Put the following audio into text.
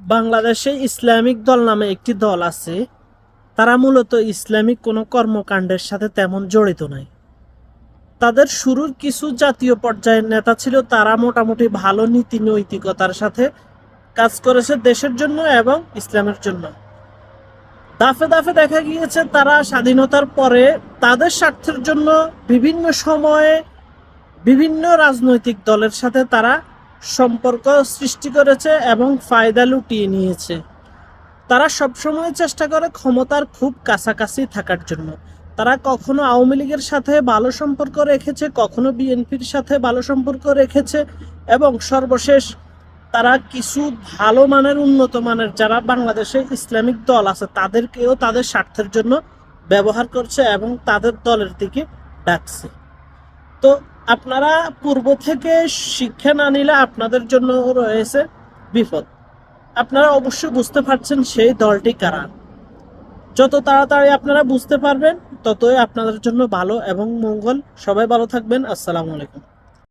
বাংলাদেশে ইসলামিক দল নামে একটি দল আছে। তারা মূলত ইসলামিক কোনো কর্মকাণ্ডের সাথে তেমন জড়িত নয়। তাদের শুরুর কিছু জাতীয় পর্যায়ের নেতা ছিল, তারা মোটামুটি ভালো নীতি নৈতিকতার সাথে কাজ করেছে দেশের জন্য এবং ইসলামের জন্য। দাফে দাফে দেখা গিয়েছে তারা স্বাধীনতার পরে তাদের স্বার্থের জন্য বিভিন্ন সময়ে বিভিন্ন রাজনৈতিক দলের সাথে তারা সম্পর্ক সৃষ্টি করেছে এবং ফায়দা লুটিয়ে নিয়েছে। তারা সবসময় চেষ্টা করে ক্ষমতার খুব কাছাকাছি থাকার জন্য। তারা কখনো আওয়ামী লীগের সাথে ভালো সম্পর্ক রেখেছে, কখনো বিএনপির সাথে ভালো সম্পর্ক রেখেছে, এবং সর্বশেষ তারা কিছু ভালো মানের উন্নত মানের যারা বাংলাদেশে ইসলামিক দল আছে তাদেরকেও তাদের স্বার্থের জন্য ব্যবহার করছে এবং তাদের দলের দিকে ডাকছে। তো আপনারা পূর্ব থেকে শিক্ষা না নিলে আপনাদের জন্য রয়েছে বিপদ। আপনারা অবশ্যই বুঝতে পারছেন সেই দলটি কারা। যত তাড়াতাড়ি আপনারা বুঝতে পারবেন ততই আপনাদের জন্য ভালো এবং মঙ্গল। সবাই ভালো থাকবেন। আসসালামু আলাইকুম।